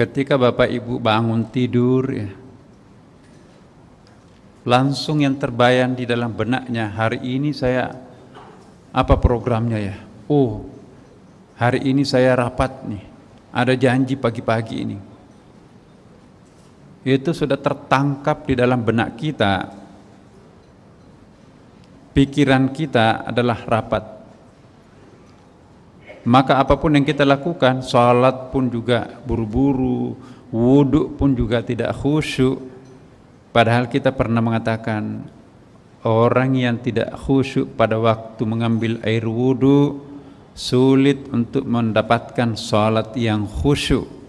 Ketika Bapak Ibu bangun tidur ya, langsung yang terbayang di dalam benaknya, hari ini saya apa programnya ya? Oh, hari ini saya rapat nih, ada janji pagi-pagi ini. Itu sudah tertangkap di dalam benak kita. Pikiran kita adalah rapat. Maka apapun yang kita lakukan, salat pun juga buru-buru, wudhu pun juga tidak khusyuk. Padahal kita pernah mengatakan, orang yang tidak khusyuk pada waktu mengambil air wudhu sulit untuk mendapatkan salat yang khusyuk.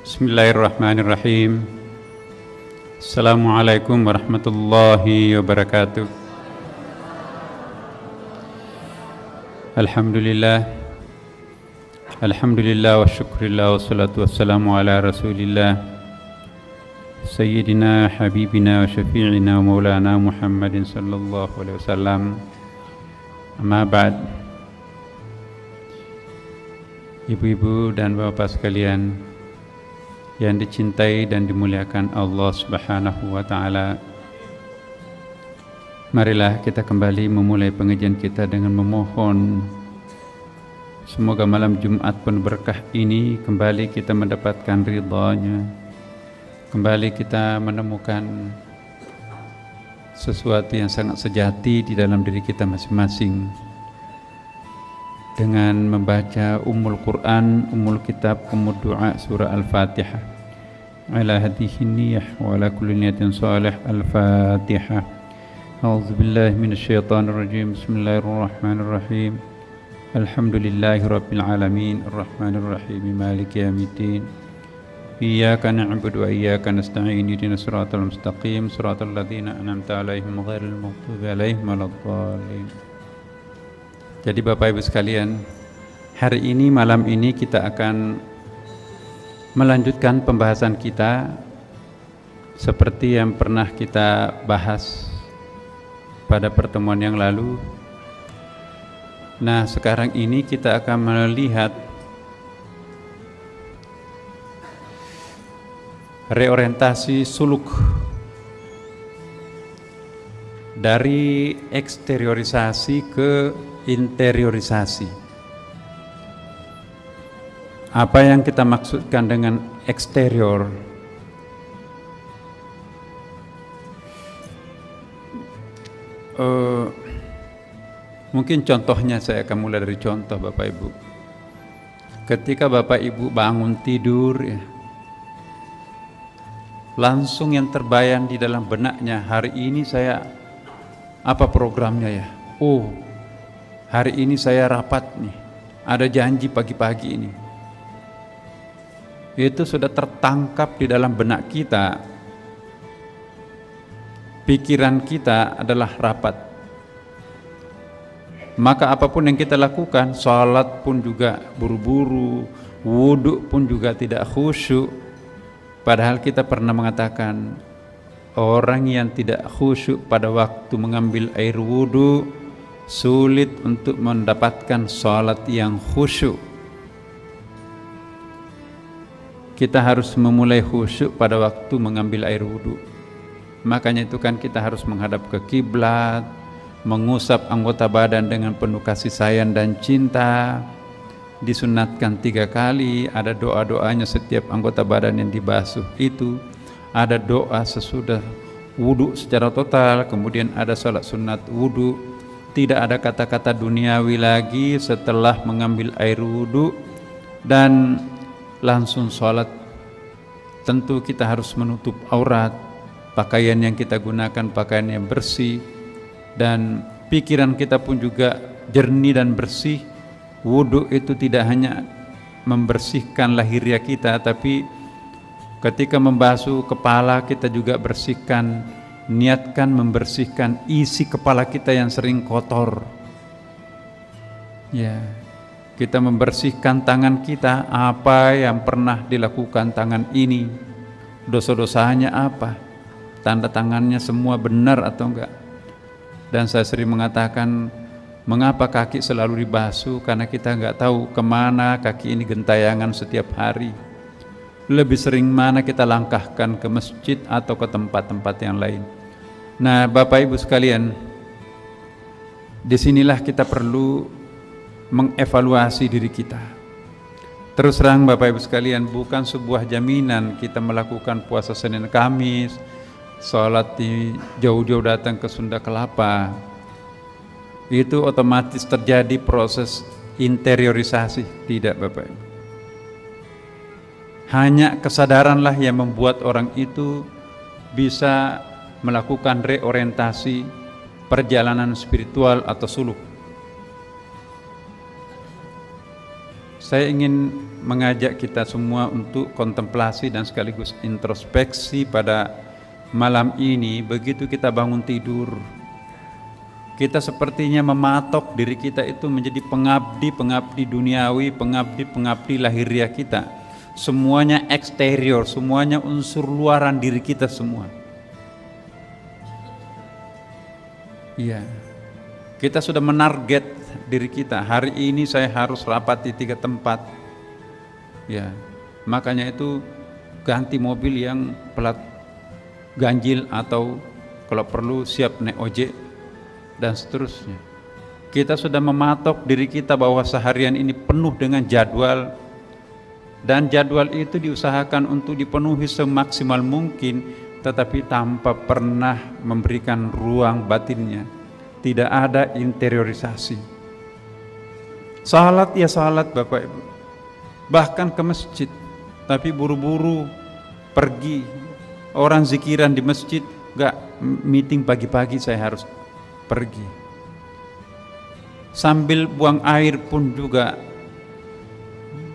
Bismillahirrahmanirrahim. Assalamualaikum warahmatullahi wabarakatuh. Alhamdulillah wa syukurillah wa salatu wassalamu ala rasulillah Sayyidina habibina wa syafi'ina wa maulana Muhammadin sallallahu alaihi wasallam. Amma ba'd. Ibu-ibu dan bapak sekalian yang dicintai dan dimuliakan Allah Subhanahu wa ta'ala, marilah kita kembali memulai pengajian kita dengan memohon semoga malam Jumat penuh berkah ini kembali kita mendapatkan ridha-Nya, kembali kita menemukan sesuatu yang sangat sejati di dalam diri kita masing-masing dengan membaca Ummul Quran, Ummul Kitab, Ummul Du'a, Surah Al-Fatihah. Ala hadhihi niyyah wa ala kulli niyatin salih. Al-Fatihah. A'udzu billahi minasy syaithanir rajim. Bismillahirrahmanirrahim. Alhamdulillahi rabbil alamin, arrahmanir rahim, maliki yaumiddin. Iyyaka na'budu wa iyyaka nasta'in. Ihdinas siratal mustaqim, siratal ladzina an'amta 'alaihim ghairil maghdubi 'alaihim waladdallin. Jadi Bapak Ibu sekalian, hari ini malam ini kita akan melanjutkan pembahasan kita seperti yang pernah kita bahas pada pertemuan yang lalu. Nah, sekarang ini kita akan melihat reorientasi suluk dari eksteriorisasi ke interiorisasi. Apa yang kita maksudkan dengan eksterior? Mungkin contohnya saya akan mulai dari contoh Bapak Ibu. Ketika Bapak Ibu bangun tidur ya, langsung yang terbayang di dalam benaknya, hari ini saya apa programnya ya? Oh, hari ini saya rapat nih, ada janji pagi-pagi ini. Itu sudah tertangkap di dalam benak kita. Pikiran kita adalah rapat. Maka apapun yang kita lakukan, salat pun juga buru-buru, wudhu pun juga tidak khusyuk. Padahal kita pernah mengatakan, orang yang tidak khusyuk pada waktu mengambil air wudhu sulit untuk mendapatkan salat yang khusyuk. Kita harus memulai khusyuk pada waktu mengambil air wudhu. Makanya itu kan kita harus menghadap ke kiblat, mengusap anggota badan dengan penuh kasih sayang dan cinta. Disunatkan 3 kali, ada doa-doanya setiap anggota badan yang dibasuh itu. Ada doa sesudah wudhu secara total, kemudian ada salat sunat wudhu. Tidak ada kata-kata duniawi lagi setelah mengambil air wudhu dan langsung sholat. Tentu kita harus menutup aurat, pakaian yang kita gunakan pakaian yang bersih, dan pikiran kita pun juga jernih dan bersih. Wudhu itu tidak hanya membersihkan lahiriah kita, tapi Ketika membasuh kepala, kita juga bersihkan, niatkan membersihkan isi kepala kita yang sering kotor. Ya, kita membersihkan tangan kita, apa yang pernah dilakukan tangan ini, dosa-dosanya apa, tanda tangannya semua benar atau enggak. Dan saya sering mengatakan, mengapa kaki selalu dibasuh? Karena kita enggak tahu kemana kaki ini gentayangan setiap hari. Lebih sering mana kita langkahkan, ke masjid atau ke tempat-tempat yang lain. Nah, Bapak Ibu sekalian, disinilah kita perlu mengevaluasi diri kita. Terus terang Bapak Ibu sekalian, bukan sebuah jaminan kita melakukan puasa Senin Kamis, sholat di jauh-jauh datang ke Sunda Kelapa, itu otomatis terjadi proses interiorisasi. Tidak Bapak Ibu. Hanya kesadaranlah yang membuat orang itu bisa melakukan reorientasi perjalanan spiritual atau suluk. Saya ingin mengajak kita semua untuk kontemplasi dan sekaligus introspeksi pada malam ini. Begitu kita bangun tidur, kita sepertinya mematok diri kita itu menjadi pengabdi duniawi, pengabdi lahiriah kita. Semuanya eksterior, semuanya unsur luaran diri kita semua. Iya, kita sudah menarget diri kita. Hari ini saya harus rapat di 3 tempat. Ya, makanya itu ganti mobil yang plat ganjil atau kalau perlu siap naik ojek dan seterusnya. Kita sudah mematok diri kita bahwa seharian ini penuh dengan jadwal. Dan jadwal itu diusahakan untuk dipenuhi semaksimal mungkin, tetapi tanpa pernah memberikan ruang batinnya. Tidak ada interiorisasi. Salat ya salat Bapak Ibu, bahkan ke masjid, tapi buru-buru pergi. Orang zikiran di masjid, enggak, meeting pagi-pagi saya harus pergi. Sambil buang air pun juga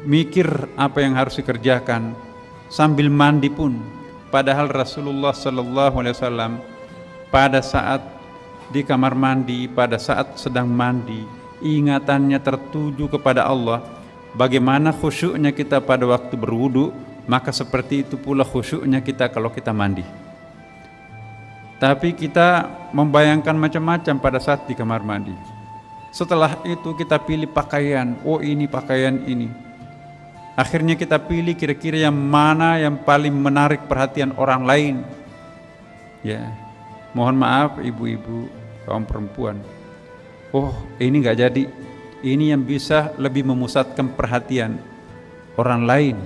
mikir apa yang harus dikerjakan, sambil mandi pun. Padahal Rasulullah sallallahu alaihi wasallam pada saat di kamar mandi, pada saat sedang mandi, ingatannya tertuju kepada Allah. Bagaimana khusyuknya kita pada waktu berwudu, maka seperti itu pula khusyuknya kita kalau kita mandi. Tapi kita membayangkan macam-macam pada saat di kamar mandi. Setelah itu kita pilih pakaian, oh ini pakaian ini. Akhirnya kita pilih kira-kira yang mana yang paling menarik perhatian orang lain. Ya, mohon maaf ibu-ibu, kaum perempuan. Oh, ini enggak jadi. Ini yang bisa lebih memusatkan perhatian orang lain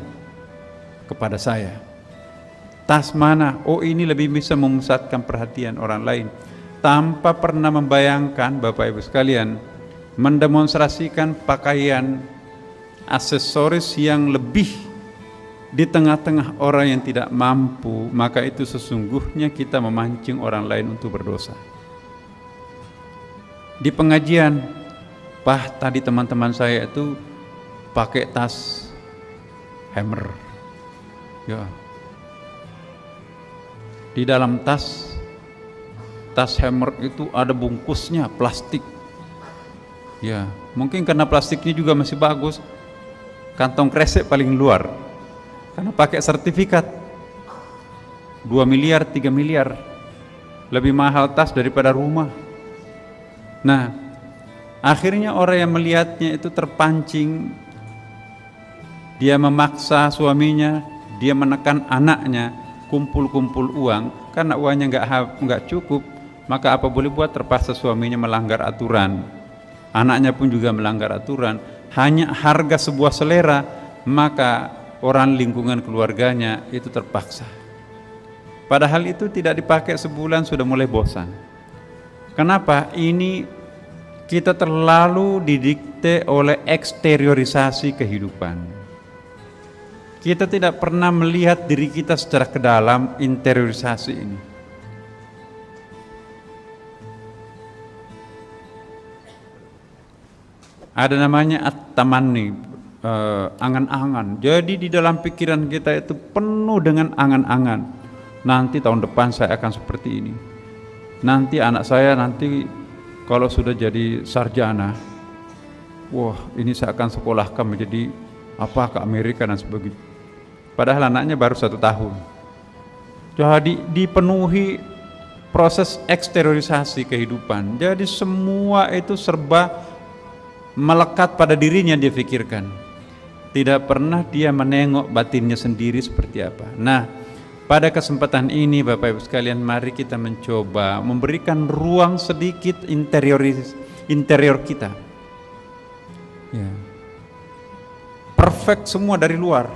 kepada saya. Tas mana? Oh, ini lebih bisa memusatkan perhatian orang lain. Tanpa pernah membayangkan Bapak Ibu sekalian, mendemonstrasikan pakaian aksesoris yang lebih di tengah-tengah orang yang tidak mampu, maka itu sesungguhnya kita memancing orang lain untuk berdosa. Di pengajian, tadi teman-teman saya itu pakai tas Hammer. Ya. Di dalam tas Hammer itu ada bungkusnya plastik. Ya, mungkin karena plastiknya juga masih bagus. Kantong kresek paling luar, karena pakai sertifikat 2 miliar, 3 miliar, lebih mahal tas daripada rumah. Nah, akhirnya orang yang melihatnya itu terpancing. Dia memaksa suaminya, dia menekan anaknya, kumpul-kumpul uang, karena uangnya enggak cukup, maka apa boleh buat, terpaksa suaminya melanggar aturan. Anaknya pun juga melanggar aturan. Hanya harga sebuah selera, maka orang lingkungan keluarganya itu terpaksa. Padahal itu tidak dipakai sebulan sudah mulai bosan. Kenapa? Ini kita terlalu didikte oleh eksteriorisasi kehidupan. Kita tidak pernah melihat diri kita secara ke dalam interiorisasi ini. Ada namanya at-tamanni, angan-angan. Jadi di dalam pikiran kita itu penuh dengan angan-angan. Nanti tahun depan saya akan seperti ini. Nanti anak saya nanti kalau sudah jadi sarjana, wah ini saya akan sekolahkan menjadi apa ke Amerika dan sebagainya. Padahal anaknya baru 1 tahun. Jadi dipenuhi proses eksteriorisasi kehidupan. Jadi semua itu serba melekat pada dirinya dia pikirkan. Tidak pernah dia menengok batinnya sendiri seperti apa. Nah, pada kesempatan ini Bapak Ibu sekalian, mari kita mencoba memberikan ruang sedikit interior kita. Ya. Perfect semua dari luar.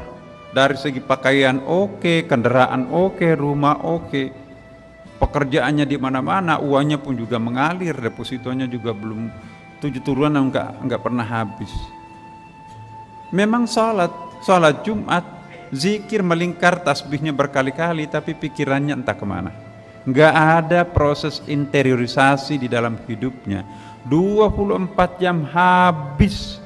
Dari segi pakaian oke, kendaraan oke, rumah oke. Pekerjaannya di mana-mana, uangnya pun juga mengalir, depositonya juga belum 7 turunan enggak pernah habis. Memang salat Jumat, zikir melingkar, tasbihnya berkali-kali, tapi pikirannya entah kemana. Enggak ada proses interiorisasi di dalam hidupnya. 24 jam habis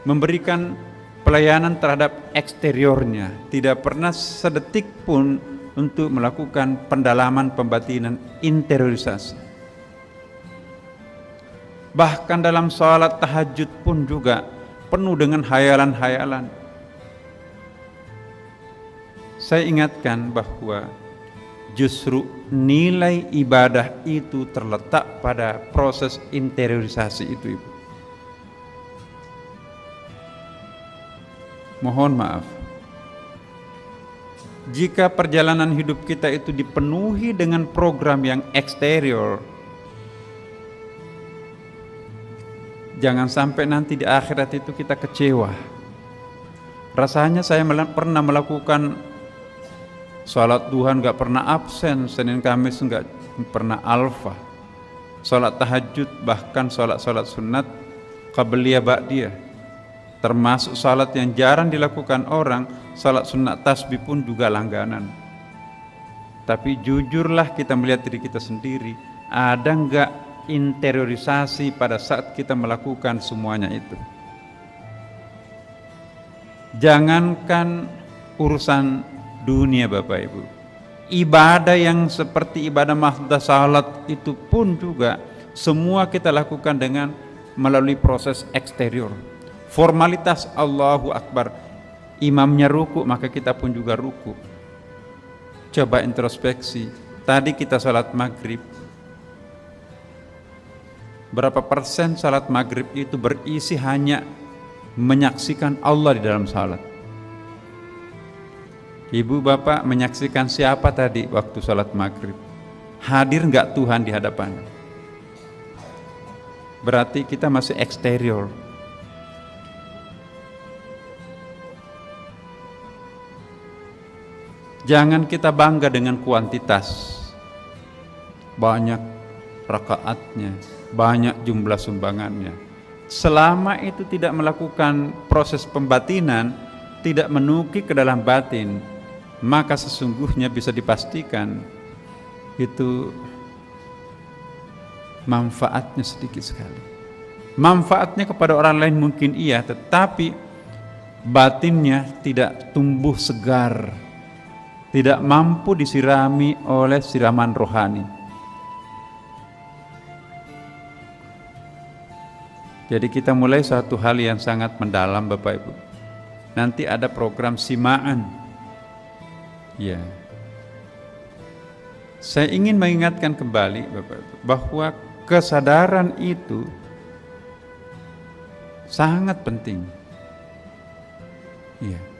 memberikan pelayanan terhadap eksteriornya, tidak pernah sedetik pun untuk melakukan pendalaman pembatinan interiorisasi. Bahkan dalam sholat tahajud pun juga penuh dengan hayalan-hayalan. Saya ingatkan bahwa justru nilai ibadah itu terletak pada proses interiorisasi itu, Ibu. Mohon maaf, jika perjalanan hidup kita itu dipenuhi dengan program yang eksterior, jangan sampai nanti di akhirat itu kita kecewa. Rasanya saya pernah melakukan sholat duha gak pernah absen, Senin Kamis gak pernah alfa, sholat tahajud, bahkan sholat sunat qabliyah ba'diyah, termasuk salat yang jarang dilakukan orang, salat sunat tasbih pun juga langganan. Tapi jujurlah kita melihat diri kita sendiri, ada enggak interiorisasi pada saat kita melakukan semuanya itu? Jangankan urusan dunia Bapak Ibu, ibadah yang seperti ibadah mahdoh salat itu pun juga semua kita lakukan dengan melalui proses eksterior. Formalitas Allahu Akbar, imamnya ruku maka kita pun juga ruku. Coba introspeksi, tadi kita salat maghrib, berapa persen salat maghrib itu berisi hanya menyaksikan Allah di dalam salat? Ibu bapak menyaksikan siapa tadi waktu salat maghrib? Hadir enggak Tuhan di hadapan? Berarti kita masih eksterior. Jangan kita bangga dengan kuantitas, banyak rakaatnya, banyak jumlah sumbangannya. Selama itu tidak melakukan proses pembatinan, tidak menukik ke dalam batin, maka sesungguhnya bisa dipastikan itu manfaatnya sedikit sekali. Manfaatnya kepada orang lain mungkin iya, tetapi batinnya tidak tumbuh segar, tidak mampu disirami oleh siraman rohani. Jadi kita mulai satu hal yang sangat mendalam Bapak Ibu. Nanti ada program simaan. Ya. Saya ingin mengingatkan kembali Bapak Ibu bahwa kesadaran itu sangat penting. Iya.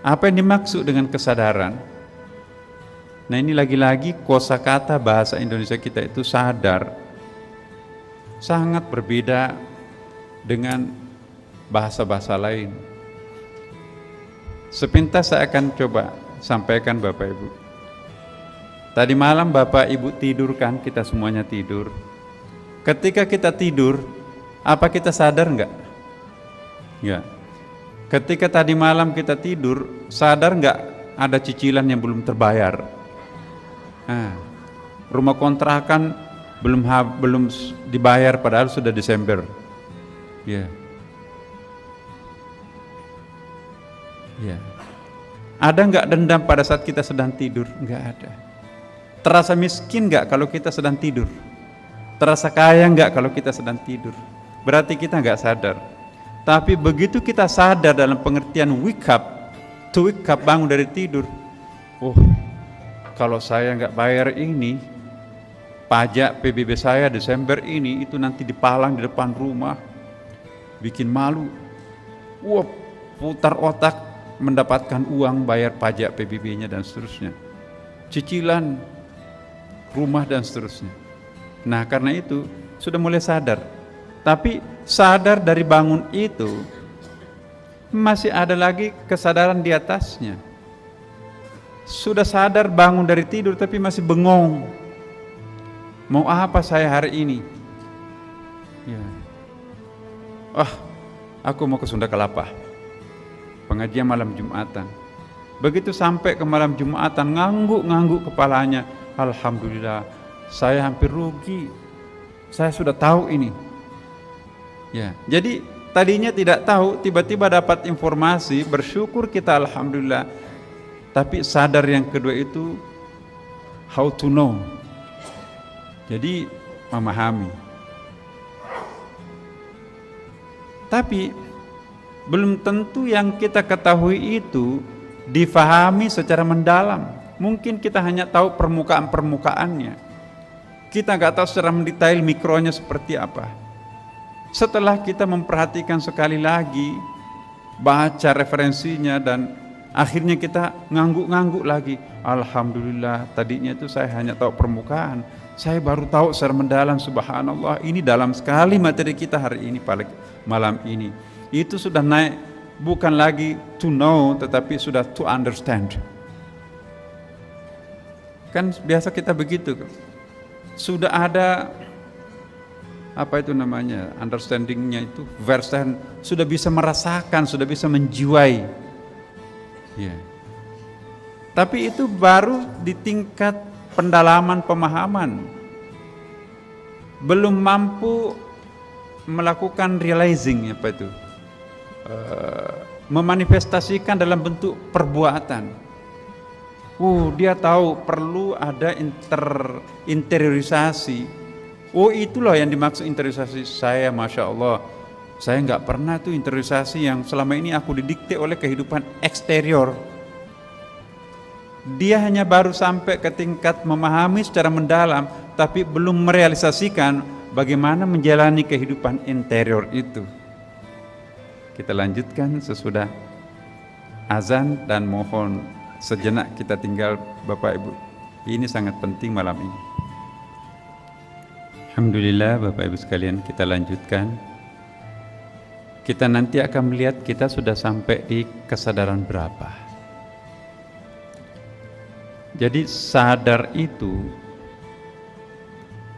Apa yang dimaksud dengan kesadaran? Nah ini lagi-lagi kosakata bahasa Indonesia kita itu sadar sangat berbeda dengan bahasa-bahasa lain. Sepintas saya akan coba sampaikan Bapak Ibu. Tadi malam Bapak Ibu tidur kan, kita semuanya tidur. Ketika kita tidur, apa kita sadar enggak? Ya. Ketika tadi malam kita tidur, sadar nggak ada cicilan yang belum terbayar? Nah, rumah kontrakan belum dibayar padahal sudah Desember. Ya. Ya. Ada nggak dendam pada saat kita sedang tidur? Nggak ada. Terasa miskin nggak kalau kita sedang tidur? Terasa kaya nggak kalau kita sedang tidur? Berarti kita nggak sadar. Tapi begitu kita sadar dalam pengertian wake up, bangun dari tidur. Oh, kalau saya nggak bayar ini, pajak PBB saya Desember ini, itu nanti dipalang di depan rumah, bikin malu. Wah, putar otak, mendapatkan uang bayar pajak PBB-nya dan seterusnya, cicilan rumah dan seterusnya. Nah, karena itu sudah mulai sadar. Tapi sadar dari bangun itu masih ada lagi kesadaran di atasnya. Sudah sadar bangun dari tidur tapi masih bengong. Mau apa saya hari ini? Ya. Aku mau ke Sunda Kelapa. Pengajian malam Jumatan. Begitu sampai ke malam Jumatan, ngangguk kepalanya. Alhamdulillah, saya hampir rugi. Saya sudah tahu ini. Ya, jadi tadinya tidak tahu, tiba-tiba dapat informasi, bersyukur kita alhamdulillah. Tapi sadar yang kedua itu how to know. Jadi memahami. Tapi belum tentu yang kita ketahui itu difahami secara mendalam. Mungkin kita hanya tahu permukaan-permukaannya. Kita nggak tahu secara mendetail mikronya seperti apa. Setelah kita memperhatikan sekali lagi, baca referensinya, dan akhirnya kita ngangguk lagi. Alhamdulillah, tadinya itu saya hanya tahu permukaan. Saya baru tahu secara mendalam, subhanallah, ini dalam sekali materi kita hari ini, malam ini. Itu sudah naik, bukan lagi to know, tetapi sudah to understand. Kan biasa kita begitu. Sudah ada apa itu namanya, understandingnya itu, verstand, sudah bisa merasakan, sudah bisa menjiwai. Ya. Tapi itu baru di tingkat pendalaman pemahaman. Belum mampu melakukan realizing, apa itu, memanifestasikan dalam bentuk perbuatan. Dia tahu perlu ada interiorisasi. Itulah yang dimaksud interiorisasi. Saya, masya Allah, saya nggak pernah tuh interiorisasi yang selama ini aku didikte oleh kehidupan eksterior. Dia hanya baru sampai ke tingkat memahami secara mendalam, tapi belum merealisasikan bagaimana menjalani kehidupan interior itu. Kita lanjutkan sesudah azan dan mohon sejenak kita tinggal Bapak Ibu. Ini sangat penting malam ini. Alhamdulillah Bapak Ibu sekalian, kita lanjutkan. Kita nanti akan melihat kita sudah sampai di kesadaran berapa. Jadi sadar itu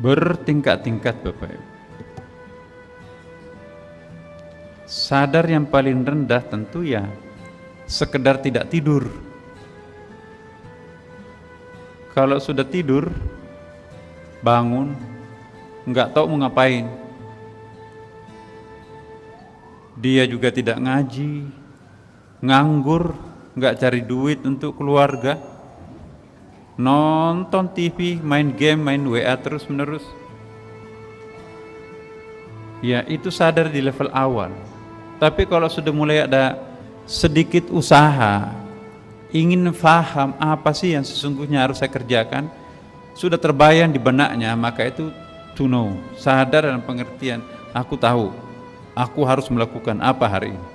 bertingkat-tingkat Bapak Ibu. Sadar yang paling rendah tentu ya sekedar tidak tidur. Kalau sudah tidur, bangun, nggak tahu mau ngapain. Dia juga tidak ngaji, nganggur, nggak cari duit untuk keluarga, nonton TV, main game, main WA terus menerus. Ya, itu sadar di level awal. Tapi kalau sudah mulai ada sedikit usaha, ingin paham apa sih yang sesungguhnya harus saya kerjakan, sudah terbayang di benaknya, maka itu to know, sadar dalam pengertian aku tahu, aku harus melakukan apa hari ini.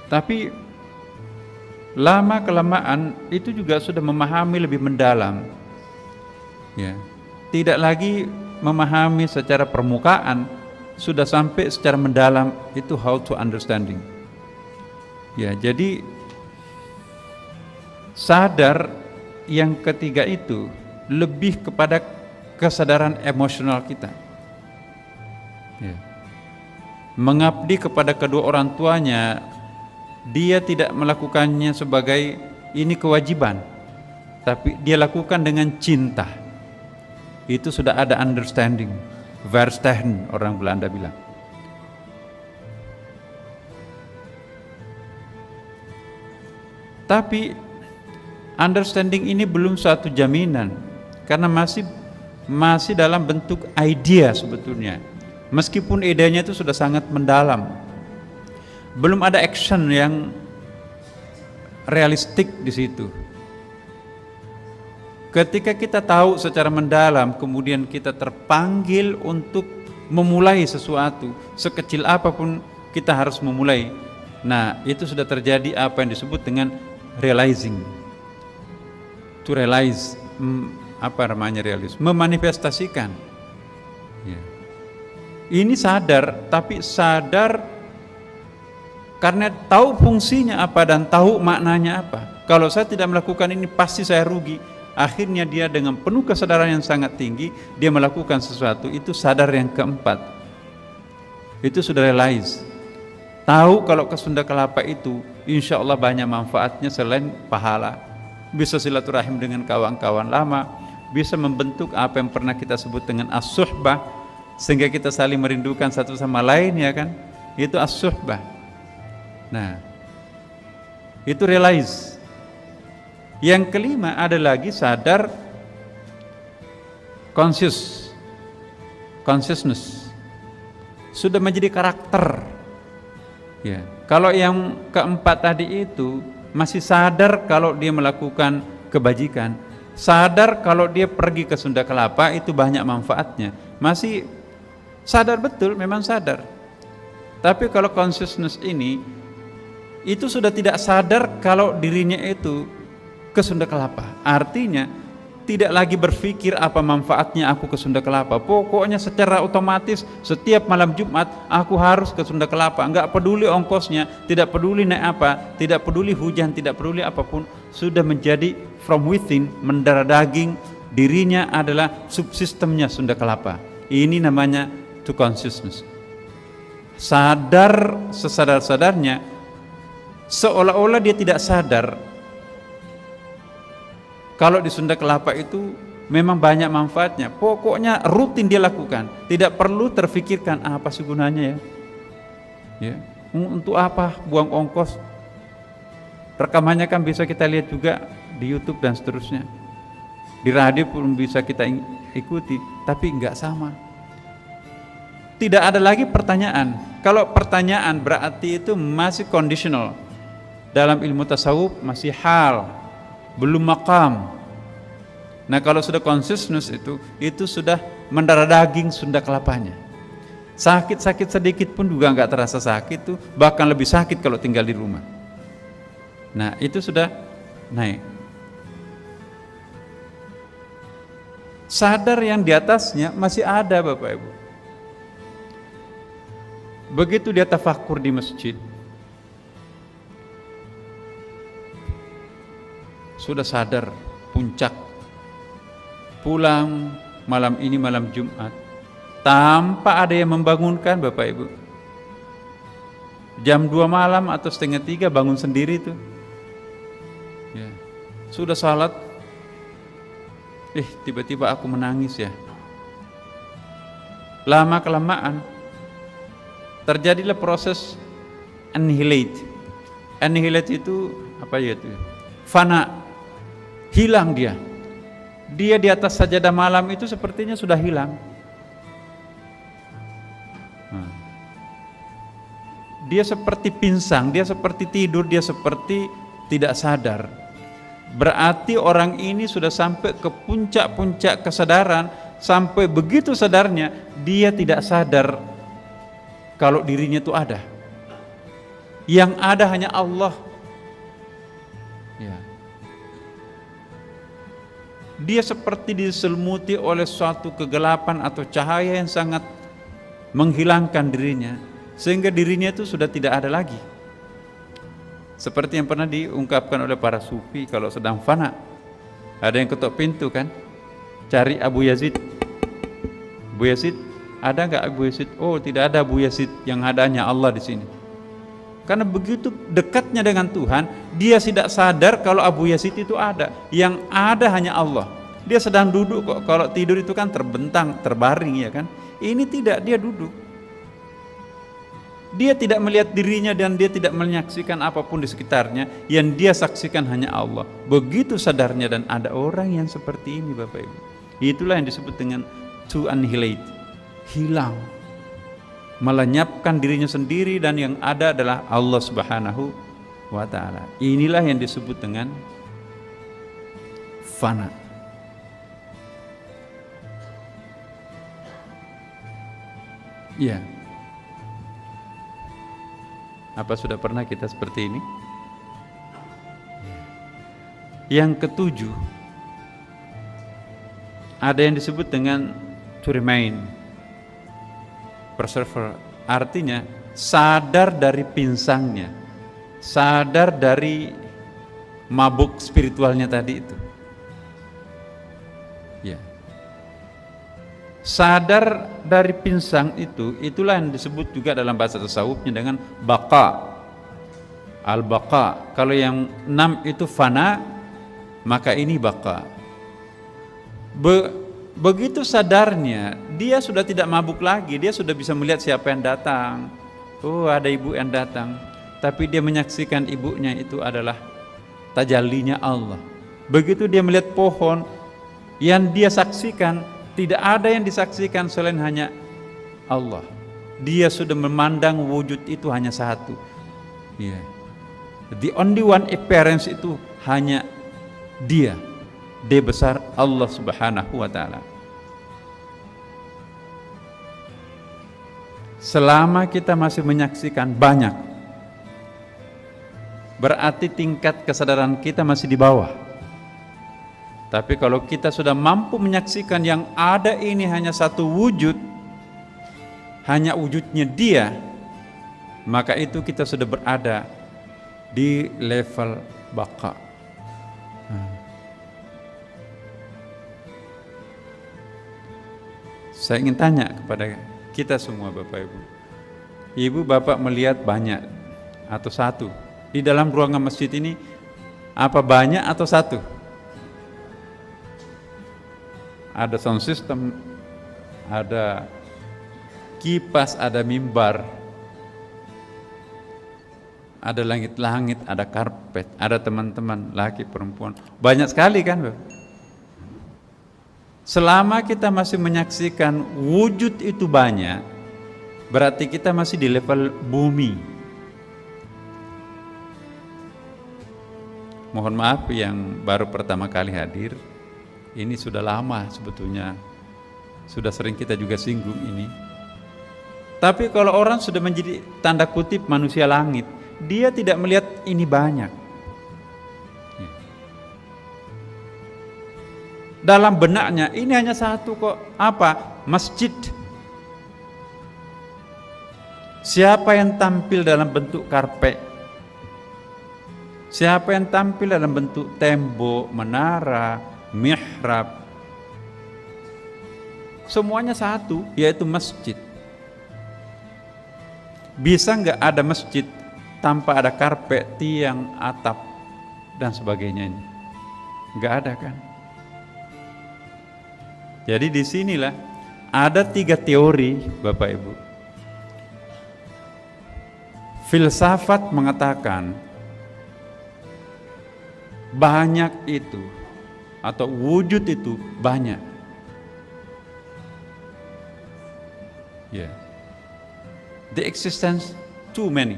Tapi lama kelamaan itu juga sudah memahami lebih mendalam. Ya, tidak lagi memahami secara permukaan, sudah sampai secara mendalam, itu how to understanding. Ya, jadi sadar yang ketiga itu lebih kepada kesadaran emosional kita. Ya. Mengabdi kepada kedua orang tuanya, dia tidak melakukannya sebagai ini kewajiban, tapi dia lakukan dengan cinta. Itu sudah ada understanding, verstehen orang Belanda bilang. Tapi understanding ini belum suatu jaminan, karena masih dalam bentuk idea sebetulnya. Meskipun idenya itu sudah sangat mendalam, belum ada action yang realistik di situ. Ketika kita tahu secara mendalam, kemudian kita terpanggil untuk memulai sesuatu, sekecil apapun kita harus memulai. Nah, itu sudah terjadi apa yang disebut dengan realizing. To realize, memanifestasikan. Ya. Ini sadar, tapi sadar karena tahu fungsinya apa dan tahu maknanya apa. Kalau saya tidak melakukan ini pasti saya rugi. Akhirnya dia dengan penuh kesadaran yang sangat tinggi, dia melakukan sesuatu. Itu sadar yang keempat. Itu sudah realize. Tahu kalau ke Sunda Kelapa itu insya Allah banyak manfaatnya selain pahala. Bisa silaturahim dengan kawan-kawan lama, bisa membentuk apa yang pernah kita sebut dengan as-suhbah, sehingga kita saling merindukan satu sama lain, ya kan? Itu as-suhbah. Nah, itu realize. Yang kelima ada lagi sadar, consciousness. Sudah menjadi karakter. Ya. Kalau yang keempat tadi itu masih sadar kalau dia melakukan kebajikan, sadar kalau dia pergi ke Sunda Kelapa itu banyak manfaatnya, masih sadar betul, memang sadar. Tapi kalau consciousness ini itu sudah tidak sadar kalau dirinya itu ke Sunda Kelapa. Artinya tidak lagi berpikir apa manfaatnya aku ke Sunda Kelapa. Pokoknya secara otomatis setiap malam Jumat aku harus ke Sunda Kelapa. Enggak peduli ongkosnya, tidak peduli naik apa, tidak peduli hujan, tidak peduli apapun. Sudah menjadi from within, mendarah daging, dirinya adalah subsistemnya Sunda Kelapa. Ini namanya to consciousness. Sadar sesadar-sadarnya, seolah-olah dia tidak sadar kalau di Sunda Kelapa itu memang banyak manfaatnya. Pokoknya rutin dia lakukan, tidak perlu terfikirkan apa sih gunanya ya, untuk apa buang ongkos. Rekamannya kan bisa kita lihat juga di YouTube dan seterusnya, di radio pun bisa kita ikuti, tapi enggak sama. Tidak ada lagi pertanyaan. Kalau pertanyaan berarti itu masih conditional. Dalam ilmu tasawuf masih hal, belum maqam. Nah, kalau sudah consciousness itu sudah mendarah daging Sunda Kelapanya. Sakit-sakit sedikit pun juga enggak terasa sakit tuh, bahkan lebih sakit kalau tinggal di rumah. Nah, itu sudah naik. Sadar yang di atasnya masih ada, Bapak Ibu. Begitu dia tafakur di masjid, sudah sadar puncak, pulang malam ini malam Jumat tanpa ada yang membangunkan, Bapak Ibu. Jam 2 malam atau 2:30 bangun sendiri tuh ya. Sudah salat, tiba-tiba aku menangis ya. Lama kelamaan terjadilah proses annihilate. Annihilate itu apa ya itu? Fana, hilang dia. Dia di atas sajadah malam itu sepertinya sudah hilang. Dia seperti pinsang, dia seperti tidur, dia seperti tidak sadar. Berarti orang ini sudah sampai ke puncak-puncak kesadaran, sampai begitu sadarnya dia tidak sadar kalau dirinya itu ada. Yang ada hanya Allah. Ya. Dia seperti diselimuti oleh suatu kegelapan atau cahaya yang sangat menghilangkan dirinya, sehingga dirinya itu sudah tidak ada lagi. Seperti yang pernah diungkapkan oleh para sufi kalau sedang fana. Ada yang ketok pintu kan, cari Abu Yazid. Abu Yazid, ada nggak Abu Yazid? Oh, tidak ada Abu Yazid, yang adanya Allah di sini. Karena begitu dekatnya dengan Tuhan, dia tidak sadar kalau Abu Yazid itu ada. Yang ada hanya Allah. Dia sedang duduk kok. Kalau tidur itu kan terbentang, terbaring ya kan. Ini tidak, dia duduk. Dia tidak melihat dirinya dan dia tidak menyaksikan apapun di sekitarnya. Yang dia saksikan hanya Allah. Begitu sadarnya, dan ada orang yang seperti ini Bapak Ibu. Itulah yang disebut dengan to annihilate, hilang, melenyapkan dirinya sendiri, dan yang ada adalah Allah Subhanahu wa ta'ala. Inilah yang disebut dengan fana. Ya. Apa sudah pernah kita seperti ini? Yang ketujuh, ada yang disebut dengan to remain, persevere. Artinya sadar dari pinsangnya, sadar dari mabuk spiritualnya tadi itu. Ya. Sadar dari pinsang itu, itulah yang disebut juga dalam bahasa tasawufnya dengan baqa, al-baqa. Kalau yang 6 itu fana, maka ini baqa. Begitu sadarnya, dia sudah tidak mabuk lagi, dia sudah bisa melihat siapa yang datang. Oh, ada ibu yang datang, tapi dia menyaksikan ibunya itu adalah tajallinya Allah. Begitu dia melihat pohon, yang dia saksikan tidak ada yang disaksikan selain hanya Allah. Dia sudah memandang wujud itu hanya satu. Yeah. The only one appearance itu hanya Dia. Dia besar Allah Subhanahu wa ta'ala. Selama kita masih menyaksikan banyak, berarti tingkat kesadaran kita masih di bawah. Tapi kalau kita sudah mampu menyaksikan yang ada ini hanya satu wujud, hanya wujudnya Dia, maka itu kita sudah berada di level baqa. Saya ingin tanya kepada kita semua Bapak Ibu. Ibu Bapak melihat banyak atau satu? Di dalam ruangan masjid ini apa banyak atau satu? Ada sound system, ada kipas, ada mimbar, ada langit-langit, ada karpet, ada teman-teman laki perempuan, banyak sekali kan Bapak? Selama kita masih menyaksikan wujud itu banyak, berarti kita masih di level bumi. Mohon maaf yang baru pertama kali hadir, ini sudah lama sebetulnya, sudah sering kita juga singgung ini. Tapi kalau orang sudah menjadi tanda kutip manusia langit, dia tidak melihat ini banyak. Dalam benaknya ini hanya satu kok. Apa? Masjid. Siapa yang tampil dalam bentuk karpet? Siapa yang tampil dalam bentuk tembok, menara, mihrab? Semuanya satu, yaitu masjid. Bisa nggak ada masjid tanpa ada karpet, tiang, atap, dan sebagainya ini? Nggak ada kan? Jadi disinilah ada 3 teori Bapak Ibu. Filsafat mengatakan banyak itu atau wujud itu banyak. Yeah. The existence too many.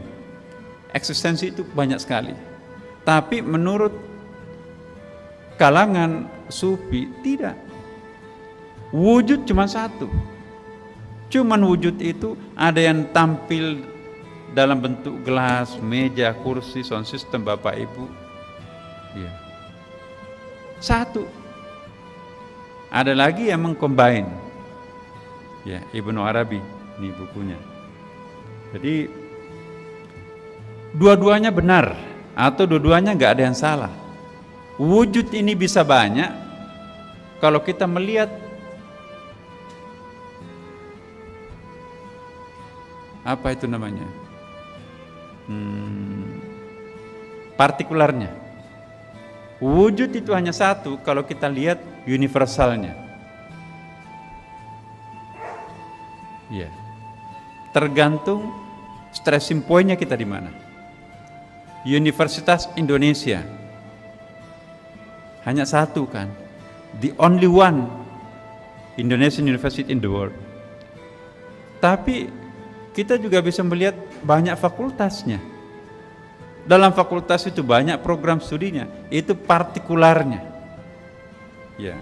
Eksistensi itu banyak sekali. Tapi menurut kalangan sufi tidak. Wujud cuma satu. Cuman wujud itu ada yang tampil dalam bentuk gelas, meja, kursi, sound system Bapak Ibu. Ya. Satu. Ada lagi yang mengcombine. Ya, Ibnu Arabi ini bukunya. Jadi dua-duanya benar atau dua-duanya nggak ada yang salah. Wujud ini bisa banyak kalau kita melihat apa itu namanya? Partikularnya. Wujud itu hanya satu kalau kita lihat universalnya. Ya. Tergantung stressing point-nya kita di mana? Universitas Indonesia. Hanya satu kan. The only one Indonesian University in the world. Tapi kita juga bisa melihat banyak fakultasnya. Dalam fakultas itu banyak program studinya, itu partikularnya. Ya.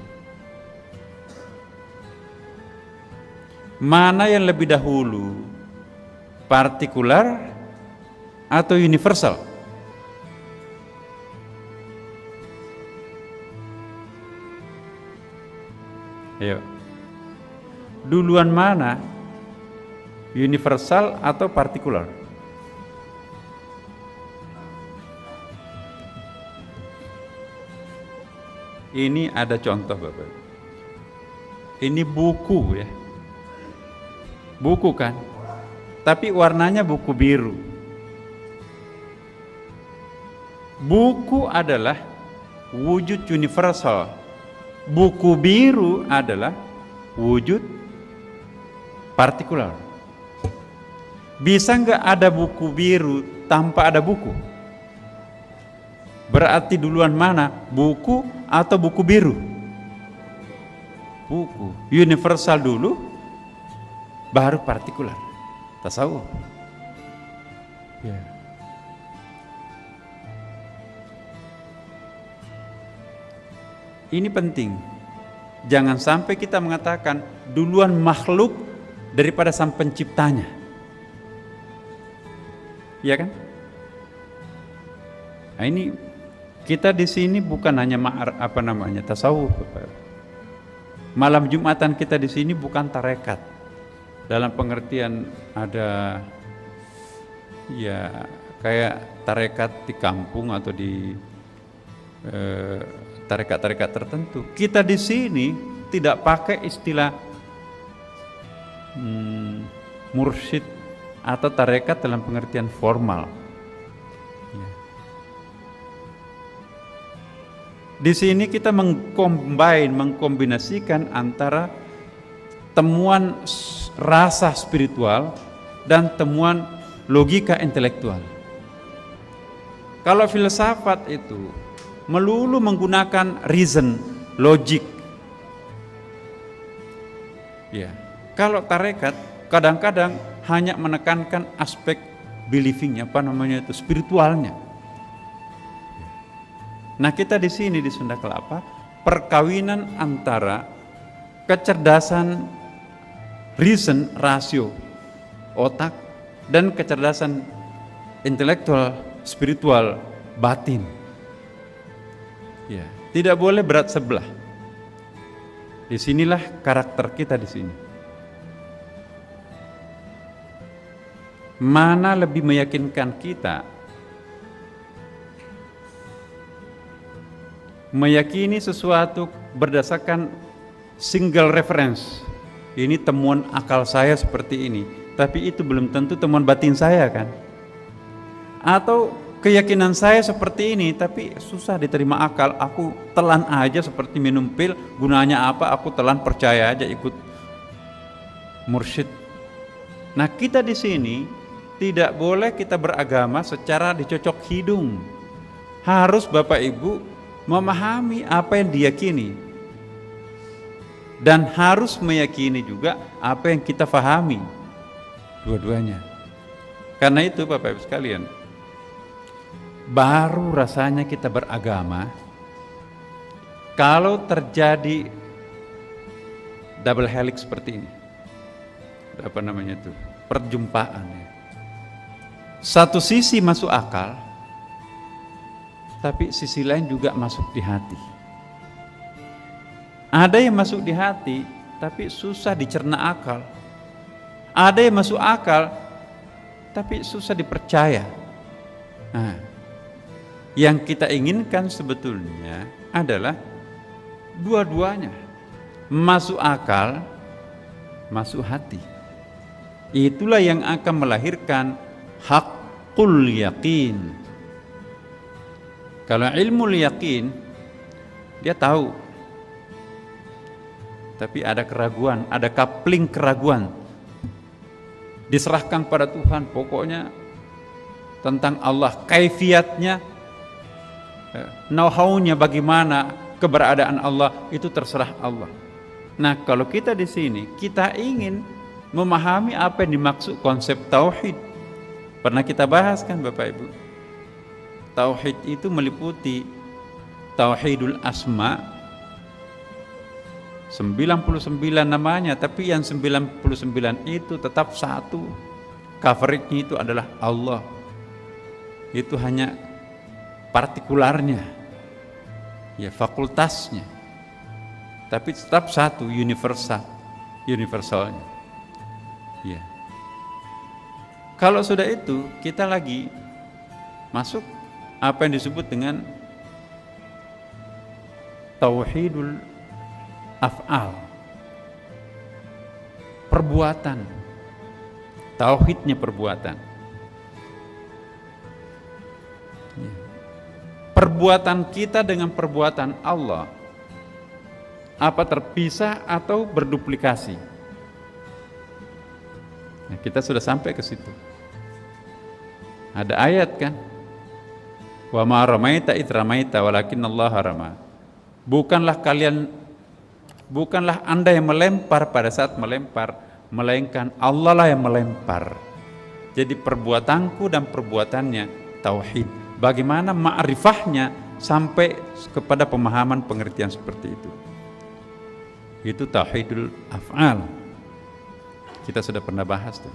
Mana yang lebih dahulu? Partikular atau universal? Ayo. Duluan mana? Universal atau partikular? Ini ada contoh Bapak. Ini buku ya. Buku kan? Tapi warnanya buku biru. Buku adalah wujud universal. Buku biru adalah wujud partikular. Bisa nggak ada buku biru tanpa ada buku? Berarti duluan mana? Buku atau buku biru? Buku. Universal dulu, baru partikular. Tasawuf. Ya. Ini penting. Jangan sampai kita mengatakan duluan makhluk daripada sang penciptanya. Iya kan? Nah, ini kita di sini bukan hanya tasawuf. Malam Jumatan kita di sini bukan tarekat. Dalam pengertian ada ya kayak tarekat di kampung atau di tarekat-tarekat tertentu. Kita di sini tidak pakai istilah mursyid atau tarekat dalam pengertian formal. Di sini kita mengkombinasikan antara temuan rasa spiritual dan temuan logika intelektual. Kalau filsafat itu melulu menggunakan reason, logik. Ya. Kalau tarekat kadang-kadang hanya menekankan aspek believingnya, spiritualnya. Nah, kita di sini di Sunda Kelapa perkawinan antara kecerdasan reason, rasio, otak, dan kecerdasan intelektual, spiritual, batin. Ya, tidak boleh berat sebelah. Disinilah karakter kita di sini. Mana lebih meyakinkan kita? Meyakini sesuatu berdasarkan single reference. Ini temuan akal saya seperti ini, tapi itu belum tentu temuan batin saya kan? Atau keyakinan saya seperti ini, tapi susah diterima akal, aku telan aja seperti minum pil, gunanya apa? Aku telan, percaya aja, ikut mursyid. Nah, kita di sini tidak boleh kita beragama secara dicocok hidung. Harus Bapak Ibu memahami apa yang diyakini dan harus meyakini juga apa yang kita fahami, dua-duanya. Karena itu Bapak Ibu sekalian, baru rasanya kita beragama kalau terjadi double helix seperti ini. Perjumpaan. Satu sisi masuk akal, tapi sisi lain juga masuk di hati. Ada yang masuk di hati, tapi susah dicerna akal. Ada yang masuk akal, tapi susah dipercaya. Nah, yang kita inginkan sebetulnya adalah dua-duanya. Masuk akal, masuk hati. Itulah yang akan melahirkan haqqul yaqin. Kalau ilmu yakin, dia tahu. Tapi ada keraguan, ada coupling keraguan. diserahkan pada Tuhan. Pokoknya tentang Allah, kaifiatnya, know-how-nya bagaimana keberadaan Allah itu terserah Allah. Nah, kalau kita di sini kita ingin memahami apa yang dimaksud konsep tauhid. Pernah kita bahas kan Bapak Ibu? Tauhid itu meliputi tauhidul asma, 99 namanya, tapi yang 99 itu tetap satu. Coverage-nya itu adalah Allah. Itu hanya partikularnya, ya fakultasnya, tapi tetap satu, universalnya. Ya. Kalau sudah itu, kita lagi masuk apa yang disebut dengan tauhidul af'al, perbuatan, tauhidnya perbuatan. Perbuatan kita dengan perbuatan Allah, apa terpisah atau berduplikasi? Nah, kita sudah sampai ke situ. Ada ayat kan? Wa ma ramaita id ramaita walakinnallaha rama. Bukanlah Anda yang melempar pada saat melempar, melainkan Allah lah yang melempar. Jadi perbuatanku dan perbuatannya tauhid. Bagaimana ma'rifahnya sampai kepada pemahaman pengertian seperti itu. Itu tauhidul af'al. Kita sudah pernah bahas tuh.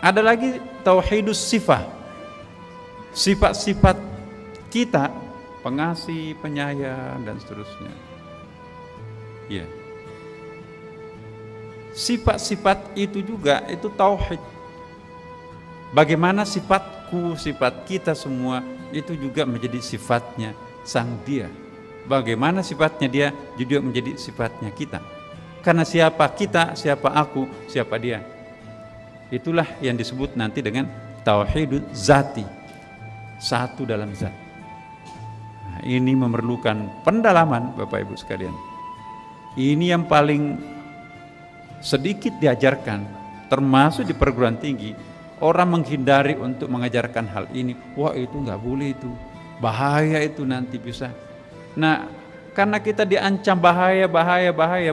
Ada lagi tauhidus sifat. Sifat-sifat kita, pengasih, penyayang dan seterusnya. Ya. Sifat-sifat itu juga itu tauhid. Bagaimana sifatku, sifat kita semua itu juga menjadi sifatnya sang dia. Bagaimana sifatnya dia juga menjadi sifatnya kita. Karena siapa kita, siapa aku, siapa dia. Itulah yang disebut nanti dengan tauhidul zati. Satu dalam zat. Nah, ini memerlukan pendalaman Bapak Ibu sekalian. Ini yang paling sedikit diajarkan, termasuk di perguruan tinggi. Orang menghindari untuk mengajarkan hal ini. Wah, itu nggak boleh, itu bahaya, itu nanti bisa. Nah, karena kita diancam bahaya,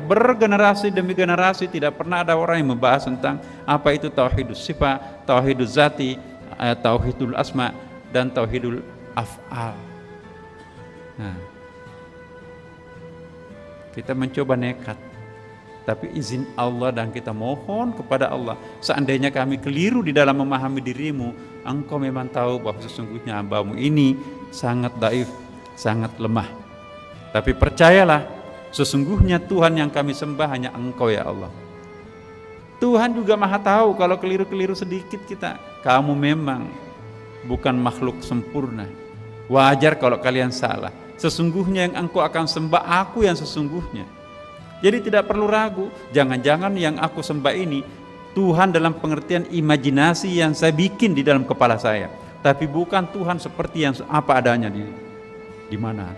bergenerasi demi generasi tidak pernah ada orang yang membahas tentang apa itu tauhidus sifat, tauhidul zati, tauhidul asma dan tauhidul af'al. Nah, kita mencoba nekat, tapi izin Allah dan kita mohon kepada Allah, seandainya kami keliru di dalam memahami dirimu, engkau memang tahu bahwa sesungguhnya hambamu ini sangat dhaif, sangat lemah. Tapi percayalah, sesungguhnya Tuhan yang kami sembah hanya engkau ya Allah. Tuhan juga maha tahu kalau keliru-keliru sedikit kita. Kamu memang bukan makhluk sempurna. Wajar kalau kalian salah. Sesungguhnya yang engkau akan sembah aku yang sesungguhnya. Jadi tidak perlu ragu, jangan-jangan yang aku sembah ini Tuhan dalam pengertian imajinasi yang saya bikin di dalam kepala saya, tapi bukan Tuhan seperti yang apa adanya di mana.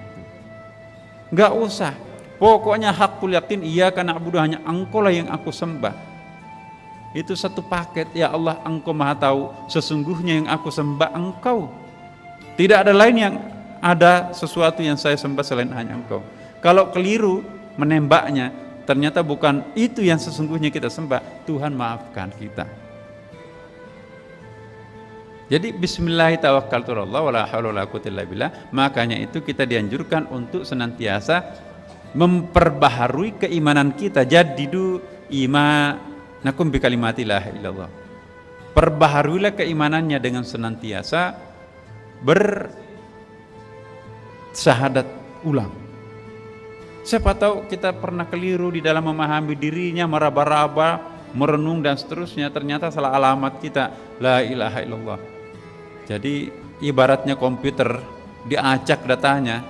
Enggak usah. Pokoknya hakul yakin iyyaka na'budu, hanya engkau lah yang aku sembah. Itu satu paket. Ya Allah, engkau maha tahu, sesungguhnya yang aku sembah engkau. Tidak ada lain yang ada sesuatu yang saya sembah selain hanya engkau. Kalau keliru menembaknya, ternyata bukan itu yang sesungguhnya kita sembah, Tuhan maafkan kita. Jadi bismillahirrahmanirrahim wala haula wala quwwata illa billah. Makanya itu kita dianjurkan untuk senantiasa memperbaharui keimanan kita. Jadidu imanakum bi kalimati la ilaha illallah. Perbaharuilah keimanannya dengan senantiasa bersyahadat ulang. Siapa tahu kita pernah keliru di dalam memahami dirinya, meraba-raba, merenung dan seterusnya, ternyata salah alamat kita, la ilaha illallah. Jadi ibaratnya komputer diacak datanya,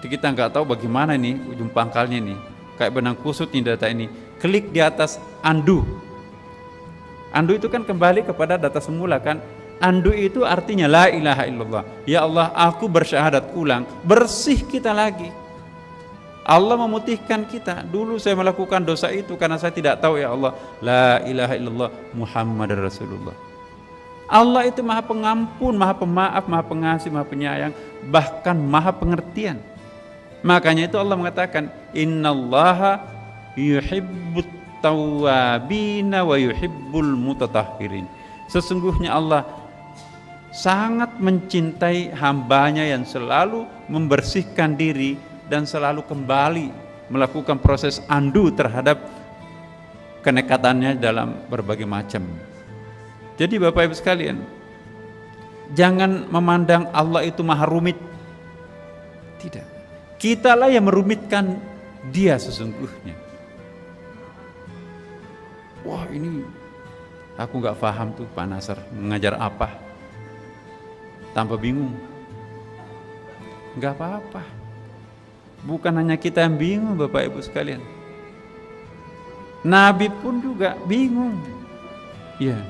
kita nggak tahu bagaimana nih ujung pangkalnya nih, kayak benang kusut nih data ini. Klik di atas undo. Undo itu kan kembali kepada data semula kan. Undo itu artinya la ilaha illallah. Ya Allah, aku bersyahadat ulang, bersih kita lagi. Allah memutihkan kita. Dulu saya melakukan dosa itu karena saya tidak tahu ya Allah. La ilaha illallah Muhammad Rasulullah. Allah itu maha pengampun, maha pemaaf, maha pengasih, maha penyayang, bahkan maha pengertian. Makanya itu Allah mengatakan, innallaha yuhibbut tawwabina wa yuhibbul mutatahhirin. Sesungguhnya Allah sangat mencintai hambanya yang selalu membersihkan diri dan selalu kembali melakukan proses andu terhadap kenekatannya dalam berbagai macam. Jadi Bapak Ibu sekalian, jangan memandang Allah itu maha rumit. Tidak. Kitalah yang merumitkan Dia sesungguhnya. Wah, ini aku nggak paham tuh Pak Nasar mengajar apa. Tanpa bingung. Nggak apa-apa. Bukan hanya kita yang bingung Bapak Ibu sekalian. Nabi pun juga bingung. Ya.